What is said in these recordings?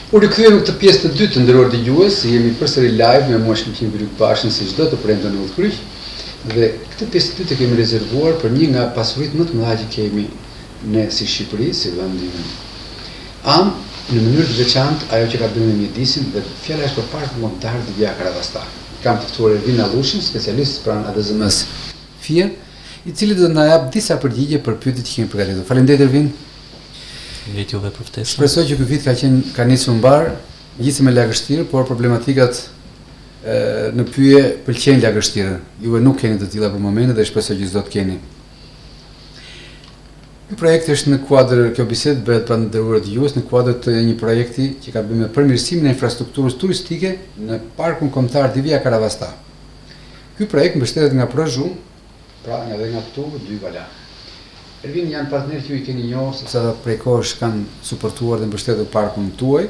U rikthyer në këtë pjesë të dytë të nderuar dëgjues, jemi përsëri live me mua Shkëlqin Byryk Bashën si çdo të premten në Udhkryq. Dhe këtë pjesë të dytë e kemi rezervuar për një nga pasuritë më të mëdha që kemi ne si Shqipëri, si vendi. Në mënyrë të veçantë ajo që ka bërë me mjedisin dhe fjala është për parkun kombëtar Divja Karavasta. Kam të ftuar Ervin Allushin, specialist pranë ADZM-s Fier, i cili do të na jap disa përgjigje për pyetjet që kemi përgatitur. Faleminderit Ervin. Faleminderit juve për ftesën. Shpresoj që ky vit ka nisur mbar, gjithsesi me lagështirë, por problematikat në pyje pëlqejnë lagështirën. Juve nuk keni të tilla për momentin dhe shpresoj që s'do të keni. Ky projekt është në kuadër, kjo bisedë bëhet pa nderuar dëgjues, në kuadër të një projekti që ka bënë me përmirësimin e infrastrukturës turistike në parkun kombëtar Divja Karavasta. Ky projekt mbështetet nga Prozhum, pra nga dhe nga këtu dy vala. Ervin janë partnerë që ju i keni njohur, sepse ata prej kohësh kanë suportuar dhe mbështetur parkun tuaj,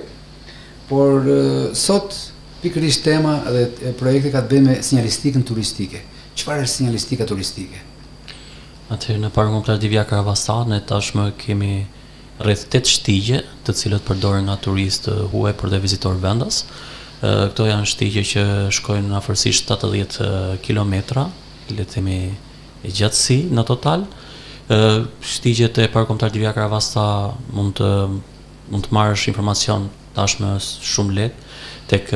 por sot pikërisht tema dhe projekti ka të bëjë me sinjalistikën turistike. Çfarë është sinjalistika turistike? Atëherë në parkun kombëtar Divja Karavasta ne tashmë kemi rreth 8 shtigje, të cilët përdoren nga turistë huaj por dhe vizitorë vendas. Këto janë shtigje që shkojnë në afërsisht 80 kilometra, le të themi gjatësi në total. Shtigjet e parkut kombëtar Divja Karavasta mund të marrësh informacion tashmë shumë lehtë tek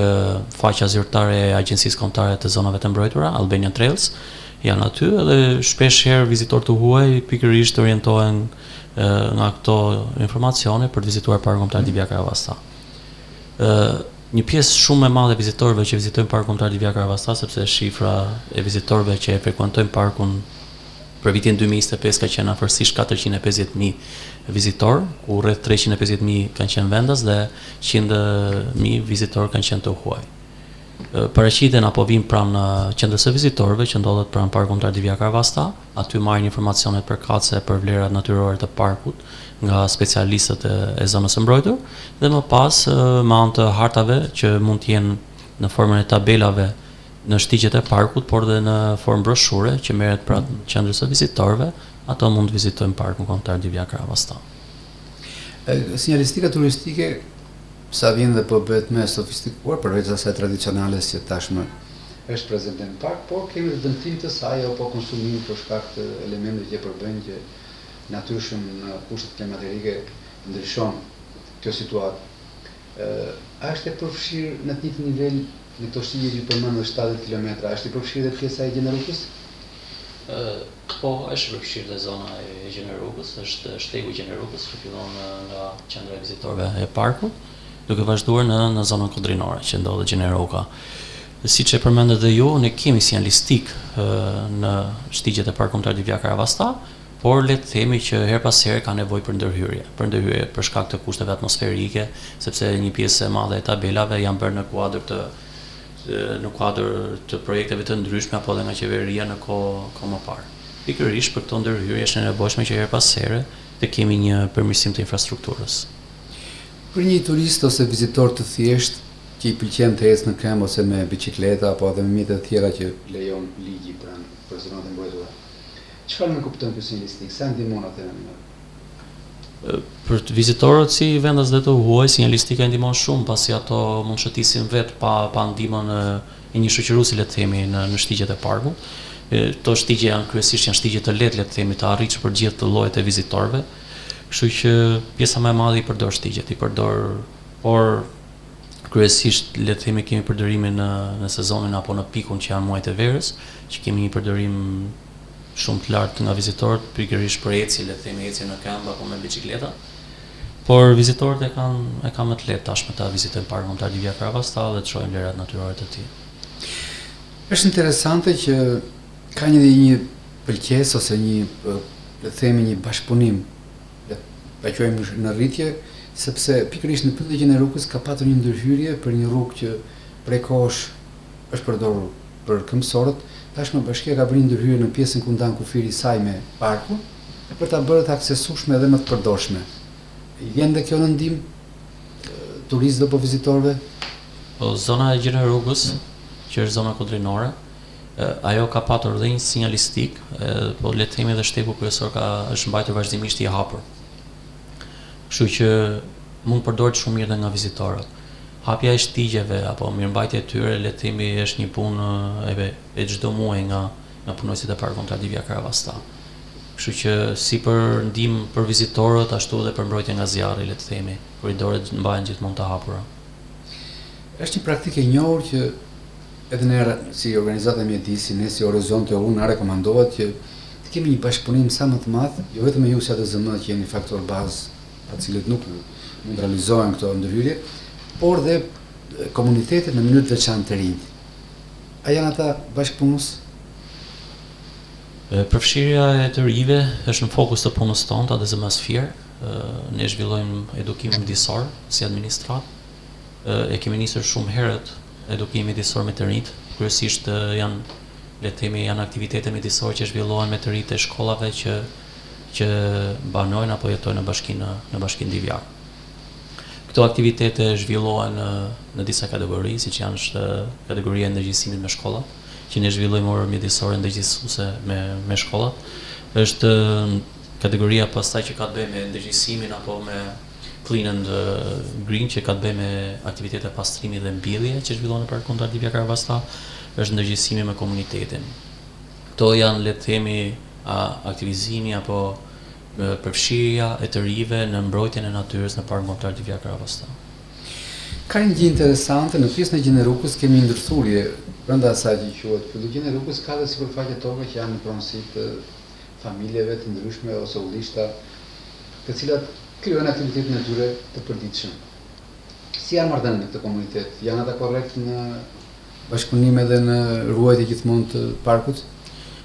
faqja zyrtare e Agjencisë Kombëtare të Zonave të Mbrojtura, Albanian Trails. Janë aty edhe shpesh herë vizitorët të huaj pikërisht orientohen nga këto informacione për të vizituar parkun kombëtar Divja Karavasta. Një pjesë shumë e madhe e vizitorëve që vizitojnë parkun kombëtar Divja Karavasta, sepse shifra e vizitorëve që e frekuentojnë parkun për vitin 2025 ka qenë afërsisht 450.000 vizitorë, ku rreth 350.000 kanë qenë vendas dhe 100.000 vizitorë kanë qenë të huaj. Paraqiten apo vijnë pranë qendrës së vizitorëve që ndodhet pranë parkut kombëtar Divja Karavasta, aty marrin informacionet përkatëse për vlerat natyrore të parkut nga specialistët e zonës së mbrojtur dhe më pas me anë të hartave që mund të jenë në formën e tabelave në shtigjet e parkut, por dhe në formë broshure që merret pranë qendrës së vizitorëve, ato mund të vizitojnë parkun kombëtar Divja Karavasta. Sinjalistika turistike sa vjen dhe po bëhet më sofistikuar përveç asaj tradicionale që tashmë është prezente në park, por kemi të dëmtim të saj apo konsumim për shkak të elementeve që përbëjnë që natyrshëm në kushtet klimatike ndryshon kjo situatë. A është e përfshirë në të njëjtin nivel në këto shtigje që përmend 70 kilometra, është i përfshirë dhe pjesa e Gjenerukës? Po, është përfshirë dhe zona e Gjenerukës, është shtegu i Gjenerukës që fillon nga qendra e vizitorëve e parkut, duke vazhduar në zonën kodrinore që ndodhet Gjeneruka. Siç e përmendët dhe ju, ne kemi sinjalistik në shtigjet e parkut kombëtar Divja Karavasta, por le të themi që her pas here ka nevojë për ndërhyrje për shkak të kushteve atmosferike, sepse një pjesë e madhe e tabelave janë bërë në kuadër të projekteve të ndryshme apo edhe nga qeveria në kohë më parë. Pikërisht për këto ndërhyrje është e nevojshme që her pas here të kemi një përmirësim të infrastrukturës. Për një turist ose vizitor të thjesht që i pëlqen të ecë në këmbë ose me bicikleta apo edhe me mjete të tjera që lejon ligji pranë për zonat e mbrojtura, çfarë nuk kupton ky sinjalistik? Sa ndihmon atë? Për vizitorët si vendas dhe të huaj, sinjalistika ndihmon shumë, pasi ato mund shëtisin vetë pa ndihmën e një shoqëruesi, le të themi, në shtigjet e parkut. Këto shtigje kryesisht janë shtigje të lehtë, le të themi, të arritshme për gjithë llojet e vizitorëve. Kështu që pjesa më e madhe i përdor shtigjet, por kryesisht le të themi kemi përdorimin në sezonin apo në pikun që janë muajt e verës, që kemi një përdorim shumë të lartë nga vizitorët, pikërisht për ecje, le të themi ecje në këmbë apo me bicikleta. Por vizitorët e kanë më të lehtë tashmë ta vizitojnë parkun kombëtar Divja Karavasta dhe të shohin vlerat natyrore të tij. Është interesante që ka një pëlqesë ose një, le të themi, një bashkëpunim, ta quajmë në rritje, sepse pikërisht në pyetje e Gjenerukës ka patur një ndërhyrje për një rrugë që prej kohësh është përdorur për këmbësorët, tashmë bashkia ka bërë ndërhyrje në pjesën ku ndan kufiri i saj me parkun, për ta bërë të aksesueshme dhe më të përdorshme. I vjen dhe kjo në ndihmë turistëve apo vizitorëve? Po zona e Gjenerukës, që është zona kodrinore, ajo ka patur dhe një sinjalistik, po le të themi edhe shtegu kryesor është mbajtur vazhdimisht i hapur. Kështu që mund përdoret shumë mirë edhe nga vizitorët. Hapja e shtigjeve apo mirëmbajtja e tyre le të themi është një punë e çdo muaji nga punojësit e Parkut Kombëtar Divja Karavasta. Kështu që si për ndihmë për vizitorët, ashtu edhe për mbrojtje nga zjarri, le të themi, korridoret mbahen gjithmonë të hapura. Është një praktikë e njohur që edhe ne si organizata mjedisi, ne si Horizonte EU na rekomandohet që të kemi një bashkëpunim sa më të madh, jo vetëm me ju si ATZM që jeni faktor bazë, pa cilët nuk mund të realizohen këto ndërhyrje, por dhe komunitetet në mënyrë të veçantë të rinj. A janë ata bashkëpunues? Përfshirja e të rive është në fokus të punës tonë të ATZM Sfier. Ne zhvillojmë edukim mjedisor si administrat. E kemi nisur shumë herët edukim mjedisor me të rinjt. Kryesisht janë aktivitete mjedisore që zhvillohen me të rinjt e shkollave që banojnë apo jetojnë në bashkinë Divjak. Këto aktivitete zhvillohen në disa kategori, siç janë kategoria e ndërgjegjësimit me shkollat, që ne zhvillojmë orë mjedisore ndërgjegjësuese me shkollat. Është kategoria pastaj që ka të bëjë me ndërgjegjësimin apo me clean and green, që ka të bëjë me aktivitete pastrimi dhe mbjellje që zhvillohen në Parkun Kombëtar Divja Karavasta, është ndërgjegjësimi me komunitetin. Këto janë, le të themi, aktivizimi apo përfshirja e të rive në mbrojtjen e natyrës në Parkun Kombëtar Divja Karavasta. Ka një gjë interesante, në pjesën e Gjenerukës kemi ndërthurje brenda asaj që quhet pyllu. Gjenerukës ka dhe sipërfaqe toke që janë në pronësi të familjeve të ndryshme ose ullishta, të cilat krijojnë aktivitetin e tyre të përditshëm. Si janë marrëdhëniet në këtë komunitet? Janë ata korrekt në bashkëpunim edhe në ruajtje gjithmonë të parkut?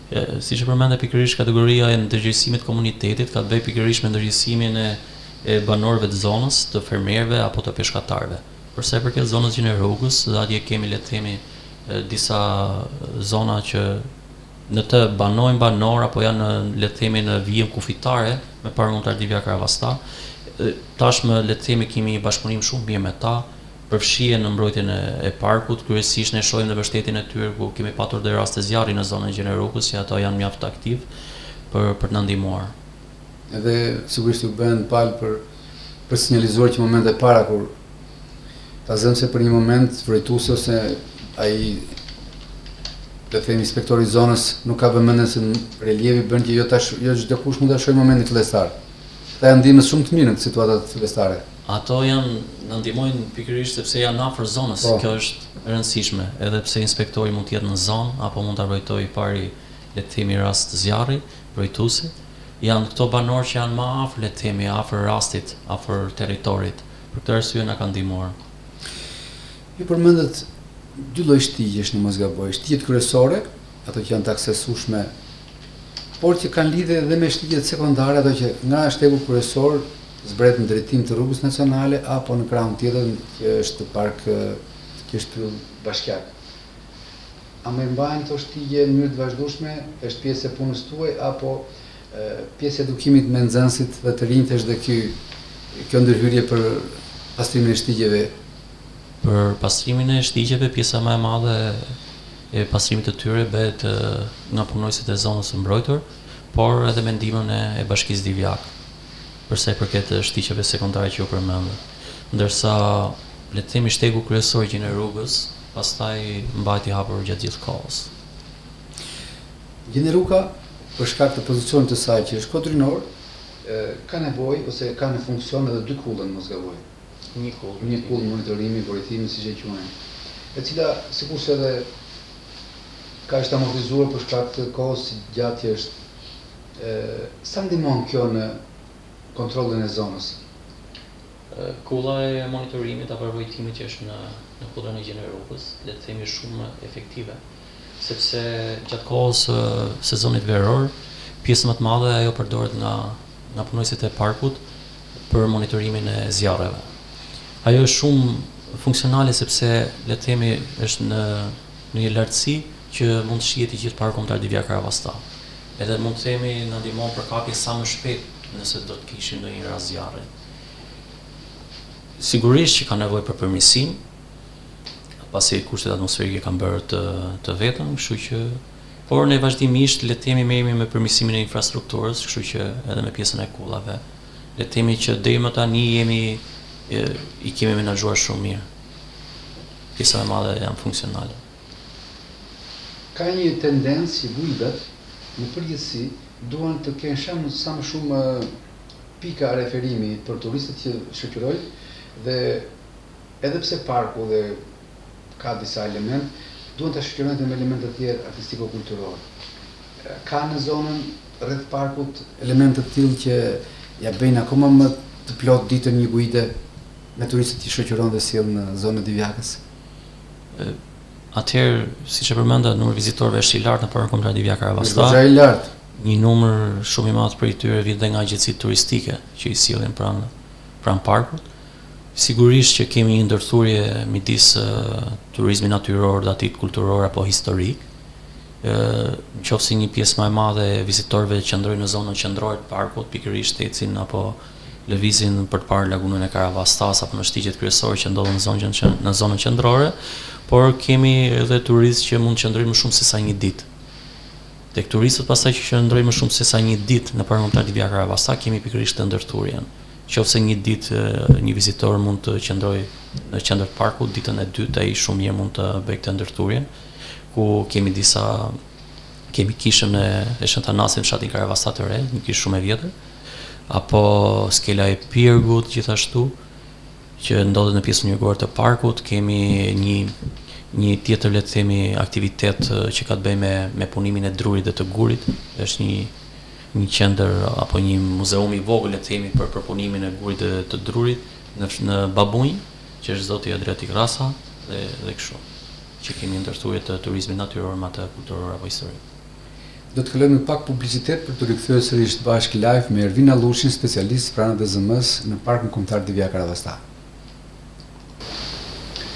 Siç e përmendë pikërisht kategoria e ndërgjegjësimit komunitetit ka të bëjë pikërisht me ndërgjegjësimin e banorëve të zonës, të fermerëve apo të peshkatarëve. Për sa i përket zonës Gjenerukës, atje kemi, le të themi, disa zona që në të banojnë banor apo janë, le të themi, në vijim kufitare me Parkun Kombëtar Divja Karavasta. Tashmë, le të themi, kemi një bashkëpunim shumë mirë me ta, përfshihen në mbrojtjen e parkut. Kryesisht ne shohim në mbështetjen e tyre ku kemi patur dhe raste zjarri në zonën e Gjenerukës, që ato janë mjaft aktiv për na ndihmuar. Edhe sigurisht u bën palë për sinjalizuar që momente para kur ta zëm se për një moment vërejtuesi ose ai, le të themi, inspektori i zonës nuk ka vëmendje se relievi bën që jo çdo kush mund ta shohë momentin fillestar. Ata janë ndihmës shumë të mirë në situatat fillestare. Ato na ndihmojnë pikërisht sepse janë afër zonës. Kjo është e rëndësishme, edhe pse inspektori mund të jetë në zonë apo mund ta vërejtojë pari, le të themi, rast zjarri, vërejtuesi. Janë këto banorë që janë më afër, le të themi, afër rastit, afër territorit. Për këtë arsye na kanë ndihmuar. Ju përmendet dy lloj shtigjesh, në mos gaboj, shtigjet kryesore, ato që janë të aksesueshme, por që kanë lidhje edhe me shtigjet sekondare, ato që nga shtegu kryesor zbret në drejtim të rrugës nacionale apo në krahun tjetër që është park, që është pyll bashkiak. A më mbajnë këto shtigje në mënyrë të vazhdueshme, është pjesë e punës tuaj apo pjesë e edukimit me nxënësit dhe të rinjt është dhe kjo ndërhyrje për pastrimin e shtigjeve? Për pastrimin e shtigjeve, pjesa më e madhe e pastrimit të tyre bëhet nga punojësit e zonës së mbrojtur, por edhe me ndihmën e Bashkisë Divjak, për sa i përket shtigjeve sekondare që u përmendën. Ndërsa, le të themi, shtegu kryesor i Gjenerukës, pastaj mbajti hapur gjatë gjithë kohës. Gjeneruka, për shkak të pozicionit të saj që është kodrinor, ka nevojë ose ka në funksion edhe dy kullën, mos gaboj. Një kullë monitorimi, vërtetimi, siç e quajnë. E cila, sikurse edhe ka është amortizuar për shkak të kohës gjatë që është. Sa ndihmon kjo në kontrollin e zonës? Kulla e monitorimit apo vërtetimit që është në kullën e Gjenerukës, le të themi, shumë efektive, sepse gjatë kohës sezonit veror, pjesë më të madhe ajo përdoret nga punojësit e parkut për monitorimin e zjarreve. Ajo është shumë funksionale sepse, le të themi, është në një lartësi që mund të shihet i gjithë Parku Kombëtar Divja Karavasta. Edhe mund të themi na ndihmon për kapje sa më shpejt nëse do të kishim ndonjë rast zjarri. Sigurisht që ka nevojë për përmirësim, pasi kushtet atmosferike kanë bërë të vetën, kështu që por ne vazhdimisht, le të themi, merremi me përmirësimin e infrastrukturës, kështu që edhe me pjesën e kullave. Le të themi që deri më tani jemi i kemi menaxhuar shumë mirë. Pjesa e madhe janë funksionale. Ka një tendencë që gujdat në përgjithësi duan të kenë sa më shumë pika referimi për turistët që shoqërojnë dhe edhe pse parku dhe ka disa element, duan të shoqërojnë edhe me elemente të tjerë artistiko-kulturore. Ka në zonën rreth parkut elemente të tillë që ja bëjnë akoma më të plot ditën një gujde me turistët që shoqëron dhe sjell në zonën e Divjakës. Atëherë, siç e përmenda, numri vizitorëve është i lartë në Parkun Kombëtar Divjaka Ravasta. Është i lartë. Një numër shumë i madh prej tyre vjen dhe nga agjencitë turistike që i sillin pranë parkut. Sigurisht që kemi një ndërthurje midis turizmit natyror dhe atit kulturor apo historik. Nëse një pjesë më e madhe e vizitorëve qëndrojnë në zonën qendrore të parkut, pikërisht ecin apo lëvizin për të parë lagunën e Karavastas apo në shtigjet kryesore që ndodhen në zonën qendrore, por kemi edhe turistë që mund të qëndrojnë më shumë se sa një ditë. Tek turistët pastaj që qëndrojnë më shumë se sa një ditë në Parkun Kombëtar Divjaka Ravasta kemi pikërisht të ndërthurjen. Qofse një ditë një vizitor mund të qëndrojë në qendër të parkut, ditën e dytë ai shumë mirë mund të bëjë këtë ndërthurjen, ku kemi kishën e Shëntanasit në fshatin Karavasta të re, një kishë shumë e vjetër, apo skela e Pirgut gjithashtu, që ndodhet në pjesën jugore të parkut, kemi një tjetër le të themi aktivitet që ka të bëjë me punimin e drurit dhe të gurit. Është një qendër apo një muzeum i vogël le të themi për punimin e gurit dhe të drurit në Babunj, që është zoti Adriatik Rasa dhe kështu, që kemi ndërthurje të turizmit natyror me atë kulturor apo historik. Do të kalojmë pak publicitet për të rikthyer sërish bashkë live me Ervin Allushin, specialist pranë DZM-s në Parkun Kombëtar Divjaka Ravasta.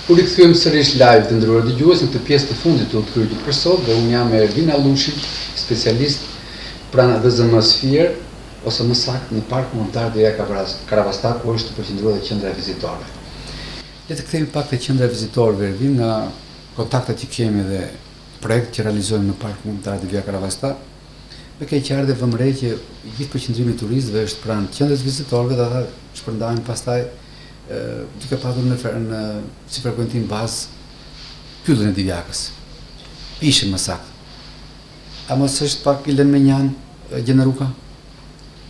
U rikthyem sërish live të nderuar dëgjues në këtë pjesë të fundit të udhëtimit për sot dhe unë jam me Ervin Allushin, specialist pranë DZM-s Fier, ose më saktë në Parkun Kombëtar Divjaka Ravasta, ku është përqendruar dhe qendra e vizitorëve. Le të kthehemi pak te qendra e vizitorëve, Ervin, nga kontaktet që kemi dhe projekt që realizojmë në Parkun Kombëtar Divjaka Ravasta, me ke qartë dhe vëmë re që gjithë përqendrimi i turistëve është pranë qendrës vizitorëve dhe ata shpërndahen pastaj duke patur në si frekuentim bazë pyllën e Divjakës. Pishin më saktë. A mos është pak i lënë me njanë gjeneruka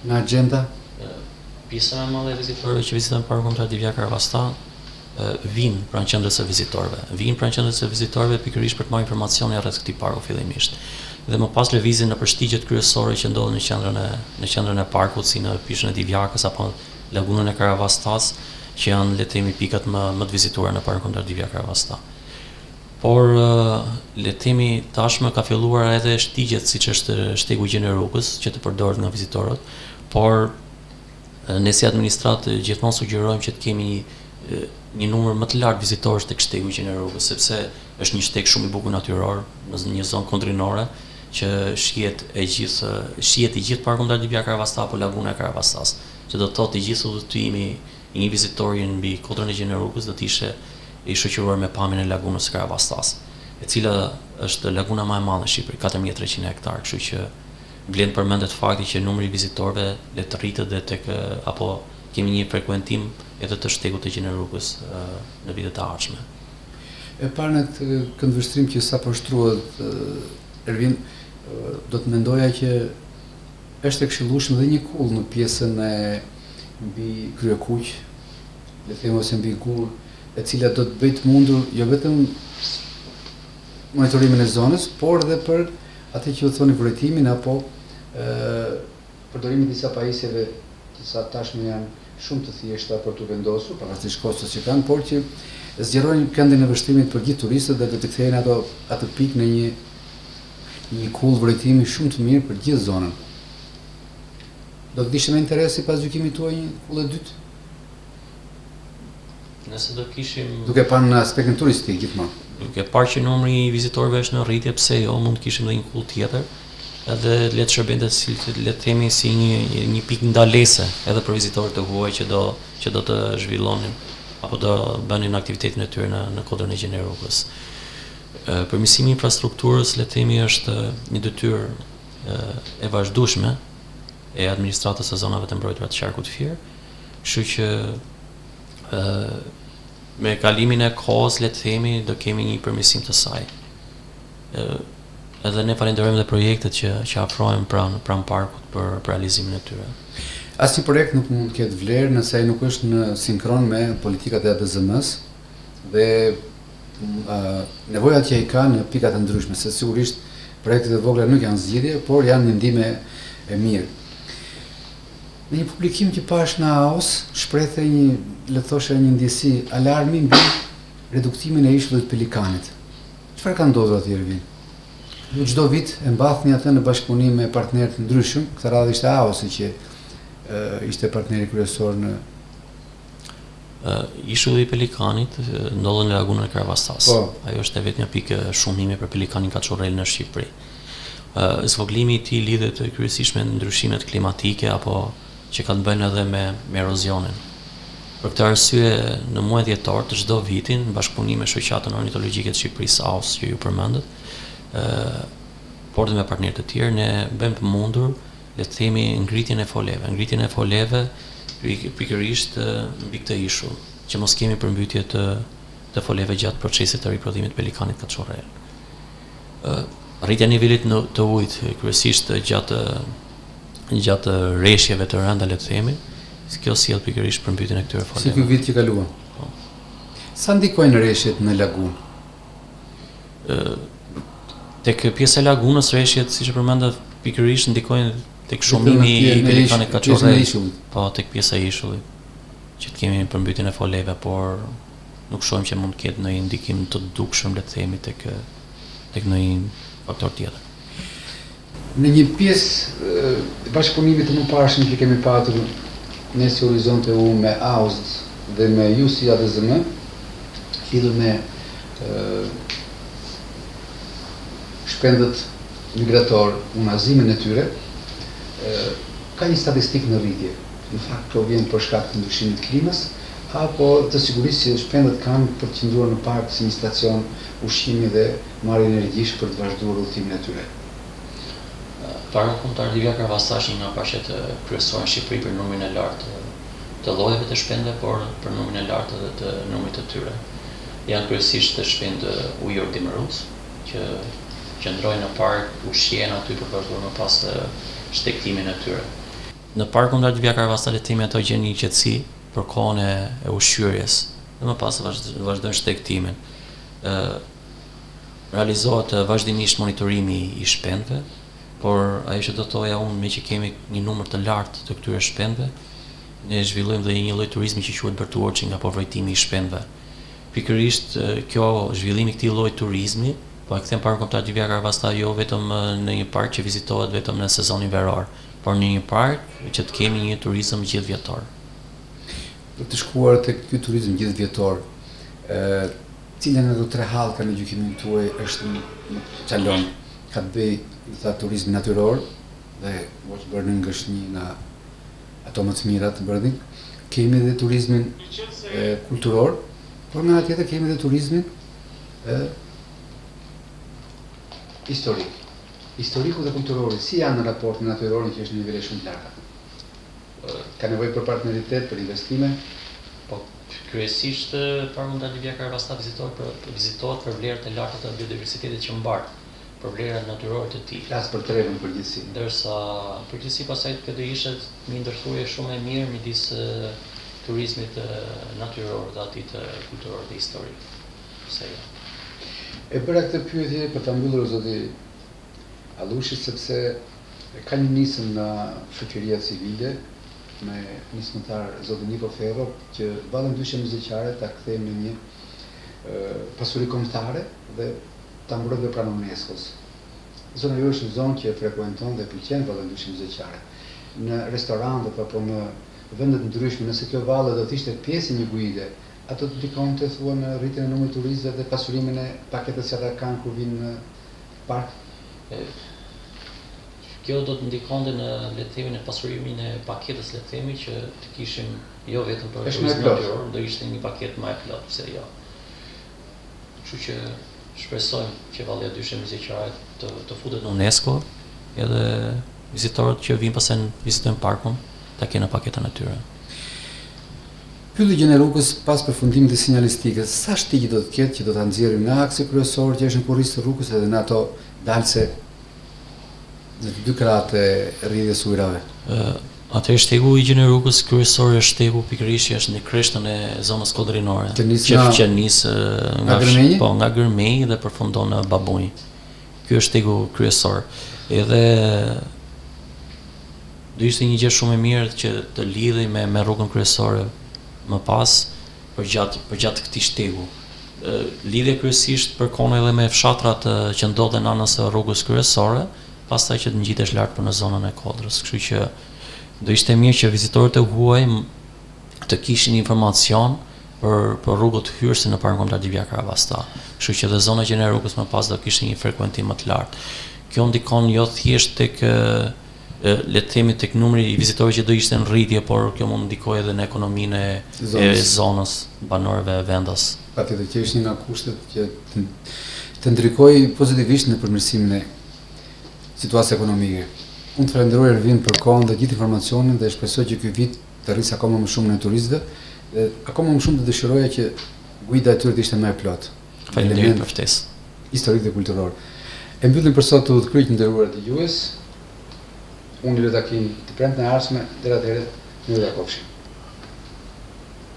në agenda? Pjesa e madhe e vizitorëve që vizitojnë Parkun Kombëtar Divjaka Ravasta vinë pranë qendrës së vizitorëve. Vinë pranë qendrës së vizitorëve pikërisht për të marrë informacione rreth këtij parku fillimisht. Dhe më pas lëvizin në përshtigjet kryesore që ndodhen në qendrën e parkut, si në pishën e Divjakës apo lagunën e Karavastas, që janë le të themi pikat më të vizituara në Parkun Kombëtar Divjaka Ravasta. Por le të themi tashmë ka filluar edhe shtigjet siç është shtegu i Gjenerukës që të përdoret nga vizitorët, por ne si administratë gjithmonë sugjerojmë që të kemi një numër më të lartë vizitorësh tek shtegu i Gjenerukës, sepse është një shteg shumë i bukur natyror në një zonë kundrinore që shihet i gjithë Parku Kombëtar Divjaka Ravasta apo laguna e Karavastas, që do të thotë i gjithë udhëtimi i një vizitori mbi kodrën e Gjenerukës do të ishte i shoqëruar me pamjen e lagunës së Karavastas, e cila është laguna më e madhe në Shqipëri, 4300 hektar, kështu që vlen përmendet fakti që numri i vizitorëve le të rritet dhe tek apo kemi një frekuentim edhe të shtegut të Gjenerukës në vitet e ardhshme. E parë në këtë këndvështrim që sapo shtruhet, Ervin, do të mendoja që është e këshillueshme dhe një kull në pjesën e mbi kryekuq, le të them ose mbi gur, e cila do të bëjë të mundur jo vetëm monitorimin e zonës, por edhe për atë që u thoni vëretimin apo përdorimin e disa pajisjeve që sa tashmë janë shumë të thjeshta për të vendosur, pavarësisht kostos që kanë, por që zgjerojnë këndin e vështrimit për gjithë turistët dhe do të kthejnë atë pikë në një kull vërtetimi shumë të mirë për gjithë zonën. Do të kishte më interesi pas gjykimit tuaj një kull e dytë? Nëse do kishim duke parë në aspektin turistik gjithmonë. Duke parë që numri i vizitorëve është në rritje, pse jo, mund të kishim edhe një kull tjetër, edhe le të shërbente si le të themi si një pikë ndalese edhe për vizitorët e huaj që do të zhvillonin apo do bënin aktivitetin e tyre në kodrën e Gjenerukës. Përmirësimi i infrastrukturës le të themi është një detyrë e vazhdueshme e administratës së zonave të mbrojtura të qarkut Fier, kështu që Me kalimin e kohës, le të themi, do kemi një përmirësim të saj. Edhe ne falenderojmë dhe projektet që afrohen pranë parkut për realizimin e tyre. Asnjë projekt nuk mund të ketë vlerë nëse ai nuk është në sinkron me politikat e ABZM-s dhe nevoja që ai ka në pikat e ndryshme, se sigurisht projektet e vogla nuk janë zgjidhje, por janë një ndihmë e mirë. Në një publikim që pash në AOS, shprehte një ndjesi alarmi mbi reduktimin e ishullit pelikanit. Çfarë ka ndodhur atje Ervin? Ju çdo vit e mbathni atë në bashkëpunim me partnerë të ndryshëm, këtë radhë ishte AOS që ishte partneri kryesor në Ishulli i pelikanit ndodhet në lagunën e Kravastas. Po. Ajo është e vetmja pikë shumimi për pelikanin kaçorrel në Shqipëri. Zvoglimi i tij lidhet kryesisht me ndryshimet klimatike apo që kanë të bëjnë edhe me erozionin. Për këtë arsye, në muajin dhjetor të çdo viti, në bashkëpunim me Shoqatën Ornitologjike të Shqipërisë AOS që ju përmendët, por dhe me partnerë të tjerë, ne bëjmë të mundur, le të themi, ngritjen e foleve pikërisht mbi këtë ishull, që mos kemi përmbytje të foleve gjatë procesit të riprodhimit pelikanit kaçorrel. Rritja e nivelit të ujit kryesisht gjatë rreshjeve të rënda, le të themi, kjo sjell pikërisht përmbytjen e këtyre foleve. Si ky vit që kaluam. Sa ndikojnë rreshjet në lagunë? Tek pjesa e lagunës rreshjet, siç e përmenda, pikërisht ndikojnë tek shumimi i pelikanit kaçorrel. Po, tek pjesa e ishullit. Që të kemi përmbytjen e foleve, por nuk shohim që mund të ketë ndonjë ndikim të dukshëm, le të themi, tek ndonjë faktor tjetër. Në një pjesë të bashkëpunimit të mëparshëm që kemi patur ne si Horizonte U me AOS dhe me ju si ABZM, lidhur me shpendët migrator, unazimin e tyre, ka një statistikë në rritje. Në fakt, kjo vjen për shkak të ndryshimit të klimës, apo të sigurisë që shpendët kanë për të qëndruar në park si një stacion ushqimi dhe marrje energjish për të vazhduar udhëtimin e tyre. Parku kombëtar Livia Kravastas nga parqet kryesore në Shqipëri për numrin e lartë të llojeve të shpendëve, por për numrin e lartë edhe të numrit të tyre. Janë kryesisht të shpendë ujor dimërus, që qëndrojnë në park, ushqejnë aty për vazhduar më pas të shtektimin e tyre. Në parkun kombëtar Livia Kravastas le të themi ato gjeni një qetësi për kohën e ushqyerjes, dhe më pas vazhdojnë shtektimin. Realizohet vazhdimisht monitorimi i shpendëve, por ajo që do të thoja unë, me që kemi një numër të lartë të këtyre shpendëve, ne zhvillojmë dhe një lloj turizmi që quhet birdwatching apo vrojtimi i shpendëve. Pikërisht zhvillimi i këtij lloji turizmi, po e kthem parkun kombëtar Livia Kravastas jo vetëm në një park që vizitohet vetëm në sezonin veror, por në një park që të kemi një turizëm gjithvjetor. Për të shkuar tek ky turizëm gjithvjetor, cilën edhe tre hallka në gjykimin tuaj është çalon, ka të bëjë me turizmin natyror dhe watch birding është një nga ato më të mira të birding. Kemi edhe turizmin kulturor, por nga tjetër kemi edhe turizmin historik. Historiku dhe kulturori, si janë në raport me natyrorin që është në nivele shumë të larta? Ka nevojë për partneritet, për investime? Po, kryesisht parku kombëtar Livia Kravastas vizitohet për vlerat e larta të biodiversitetit që mbart, për vlerat natyrore të tij. Flas për trevën përgjithësi. Ndërsa përgjithësi pasaj këtë ishte një ndërthurje shumë e mirë midis turizmit natyror dhe atij të kulturor dhe historik. E bëra këtë pyetje për ta mbyllur zoti Allushi, sepse ka një nisëm nga shoqëria civile me nismëtar zoti Niko Ferro që vallë ndyshe muzikare ta kthejmë në një pasuri kombëtare dhe ta mbrojmë pranë UNESCO-s. Zona juaj është një zonë që frekuenton dhe pëlqen vallë ndyshe muzikare. Në restorantet apo në vende të ndryshme, nëse kjo vallë do të ishte pjesë e një guide, ato të ndikonte thua në rritjen e numrit turistëve dhe pasurimin e paketës që ata kanë kur vinë në park. Kjo do të ndikonte në le të themi në pasurimin e paketës, le të themi që të kishim jo vetëm për turizmin natyror, do ishte një paketë më e plotë se jo. Kështu që shpresojmë që valli ndyshe muzikare të futet në UNESCO, edhe vizitorët që vinë pastaj vizitojnë parkun ta kenë paketën e tyre. Pylljen e rrugës pas përfundimit të sinjalistikës, sa shtigje do të ketë që do ta nxjerrim nga aksi kryesor që është në kurrizë të rrugës edhe në ato dalse në të dy krahat e rrjedhjes së ujrave? Atë shtegu i gjën e rrugës kryesor është shtegu pikërisht që është në krishtën e zonës kodrinore. Që nis nga Gërmej dhe përfundon në Babunj. Ky është shtegu kryesor. Edhe do ishte një gjë shumë e mirë që të lidhej me rrugën kryesore më pas për gjatë këtij shtegu. Lidhje kryesisht përkon edhe me fshatrat që ndodhen anës së rrugës kryesore, pastaj që të ngjitesh lart për në zonën e Kodrës. Kështu që do ishte mirë që vizitorët e huaj të kishin informacion për rrugët hyrëse në parkun Divja Karavasta. Kështu që edhe zona e rrugës më pas do kishin një frekuentim më të lartë. Kjo ndikon jo thjesht tek le të themi tek numri i vizitorëve që do ishte në rritje, por kjo mund ndikojë edhe në ekonominë e zonës banorëve e vendas. Patjetër që është një nga kushtet që të ndrikojë pozitivisht në përmirësimin e situatës ekonomike. Unë të falenderoj Ervin për kohën dhe gjithë informacionin dhe shpresoj që ky vit të rrisë akoma më shumë në turistëve dhe akoma më shumë të dëshiroja që guida e tyre të ishte më e plotë. Faleminderit për ftesë. Historik dhe kulturor. E mbyllim për sot të udhkryq të nderuar dëgjues. Unë le takim të premten e ardhshme deri atëherë, ju takofshi.